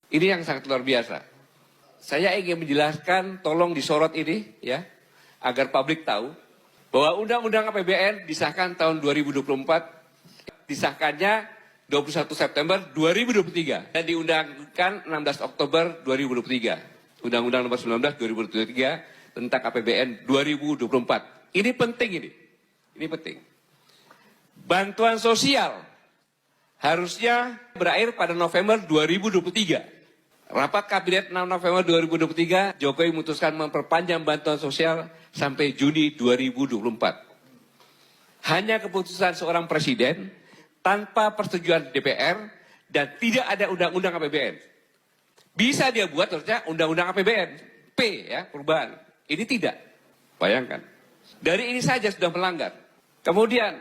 Ini yang sangat luar biasa. Saya ingin menjelaskan, tolong disorot ini ya, agar publik tahu bahwa Undang-Undang APBN disahkan tahun 2024, disahkannya 21 September 2023 dan diundangkan 16 Oktober 2023. Undang-Undang nomor 19 2023 tentang APBN 2024. Ini penting ini. Ini penting. Bantuan sosial harusnya berakhir pada November 2023. Rapat Kabinet 6 November 2023, Jokowi memutuskan memperpanjang bantuan sosial sampai Juni 2024. Hanya keputusan seorang presiden tanpa persetujuan DPR dan tidak ada undang-undang APBN. Bisa dia buat terusnya undang-undang APBN, P ya, perubahan. Ini tidak. Bayangkan. Dari ini saja sudah melanggar. Kemudian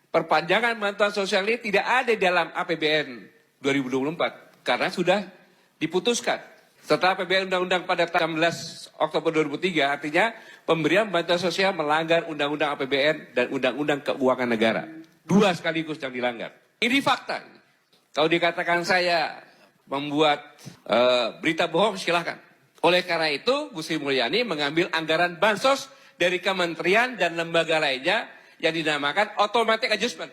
perpanjangan bantuan sosial ini tidak ada dalam APBN 2024 karena sudah diputuskan. Setelah APBN Undang-Undang pada 16 Oktober 2003, artinya pemberian bantuan sosial melanggar Undang-Undang APBN dan Undang-Undang Keuangan Negara. Dua sekaligus yang dilanggar. Ini fakta. Kalau dikatakan saya membuat berita bohong, silahkan. Oleh karena itu, Bu Sri Mulyani mengambil anggaran bansos dari kementerian dan lembaga lainnya yang dinamakan automatic adjustment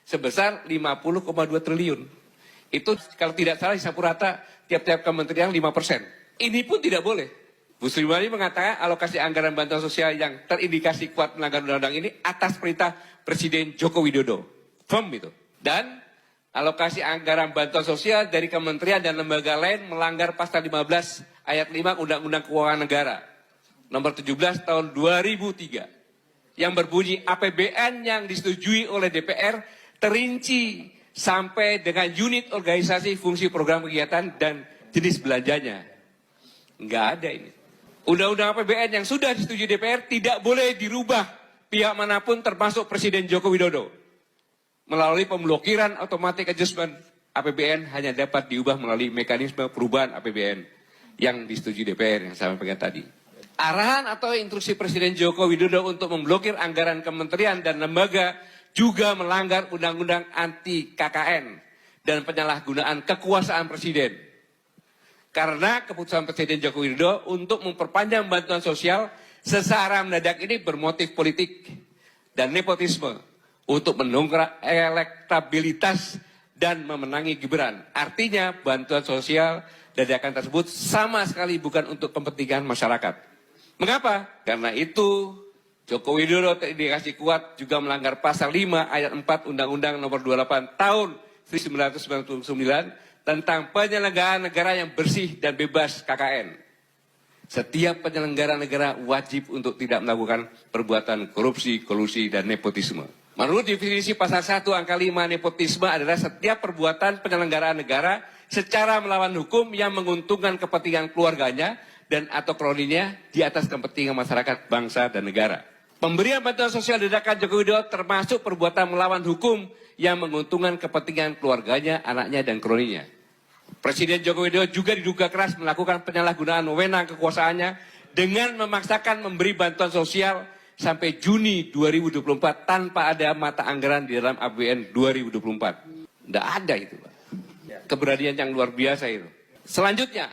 sebesar 50,2 triliun. Itu kalau tidak salah disapu rata tiap-tiap kementerian 5%. Ini pun tidak boleh. Bu Sri Mulyani mengatakan alokasi anggaran bantuan sosial yang terindikasi kuat melanggar undang-undang ini atas perintah Presiden Joko Widodo. Firm itu. Dan alokasi anggaran bantuan sosial dari kementerian dan lembaga lain melanggar pasal 15 ayat 5 Undang-Undang Keuangan Negara nomor 17 tahun 2003 yang berbunyi APBN yang disetujui oleh DPR terinci sampai dengan unit organisasi, fungsi, program kegiatan, dan jenis belanjanya. Nggak ada ini. Undang-undang APBN yang sudah disetujui DPR tidak boleh dirubah pihak manapun termasuk Presiden Joko Widodo. Melalui pemblokiran automatic adjustment, APBN hanya dapat diubah melalui mekanisme perubahan APBN yang disetujui DPR yang saya sampaikan tadi. Arahan atau instruksi Presiden Joko Widodo untuk memblokir anggaran kementerian dan lembaga juga melanggar Undang-Undang anti KKN dan penyalahgunaan kekuasaan Presiden. Karena keputusan Presiden Joko Widodo untuk memperpanjang bantuan sosial secara mendadak ini bermotif politik dan nepotisme untuk mendongkrak elektabilitas dan memenangi Gibran. Artinya bantuan sosial dadakan tersebut sama sekali bukan untuk kepentingan masyarakat. Mengapa? Karena itu Joko Widodo terindikasi kuat juga melanggar pasal 5 ayat 4 Undang-Undang nomor 28 tahun 1999 tentang penyelenggaraan negara yang bersih dan bebas KKN. Setiap penyelenggara negara wajib untuk tidak melakukan perbuatan korupsi, kolusi, dan nepotisme. Menurut definisi pasal 1 angka 5 nepotisme adalah setiap perbuatan penyelenggaraan negara secara melawan hukum yang menguntungkan kepentingan keluarganya dan atau kroninya di atas kepentingan masyarakat, bangsa, dan negara. Pemberian bantuan sosial dadakan Joko Widodo termasuk perbuatan melawan hukum yang menguntungkan kepentingan keluarganya, anaknya, dan kroninya. Presiden Joko Widodo juga diduga keras melakukan penyalahgunaan wewenang kekuasaannya dengan memaksakan memberi bantuan sosial sampai Juni 2024 tanpa ada mata anggaran di dalam APBN 2024. Tidak ada itu, Pak. Keberanian yang luar biasa itu. Selanjutnya,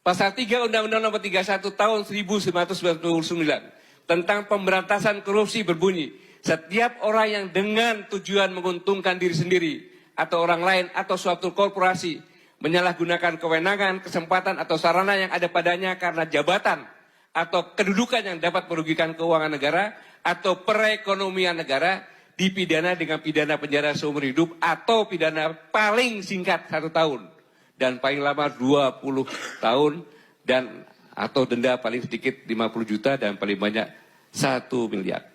pasal 3 Undang-Undang nomor 31 tahun 1999 tentang pemberantasan korupsi berbunyi, setiap orang yang dengan tujuan menguntungkan diri sendiri atau orang lain atau suatu korporasi menyalahgunakan kewenangan, kesempatan atau sarana yang ada padanya karena jabatan atau kedudukan yang dapat merugikan keuangan negara atau perekonomian negara dipidana dengan pidana penjara seumur hidup atau pidana paling singkat 1 tahun dan paling lama 20 tahun dan atau denda paling sedikit 50 juta dan paling banyak 1 miliar.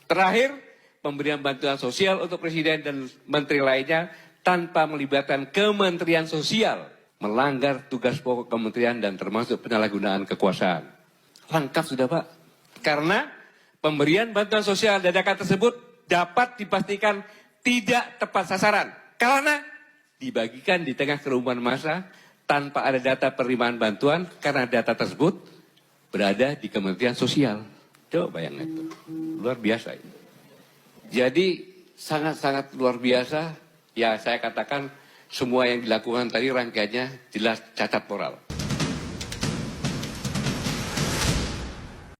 Terakhir, pemberian bantuan sosial untuk presiden dan menteri lainnya tanpa melibatkan Kementerian Sosial melanggar tugas pokok kementerian dan termasuk penyalahgunaan kekuasaan. Lengkap sudah, Pak. Karena pemberian bantuan sosial dadakan tersebut dapat dipastikan tidak tepat sasaran karena dibagikan di tengah kerumunan massa tanpa ada data penerimaan bantuan karena data tersebut berada di Kementerian Sosial. Coba bayangkan itu. Luar biasa ini. Jadi sangat-sangat luar biasa. Ya saya katakan semua yang dilakukan tadi rangkaiannya jelas cacat moral.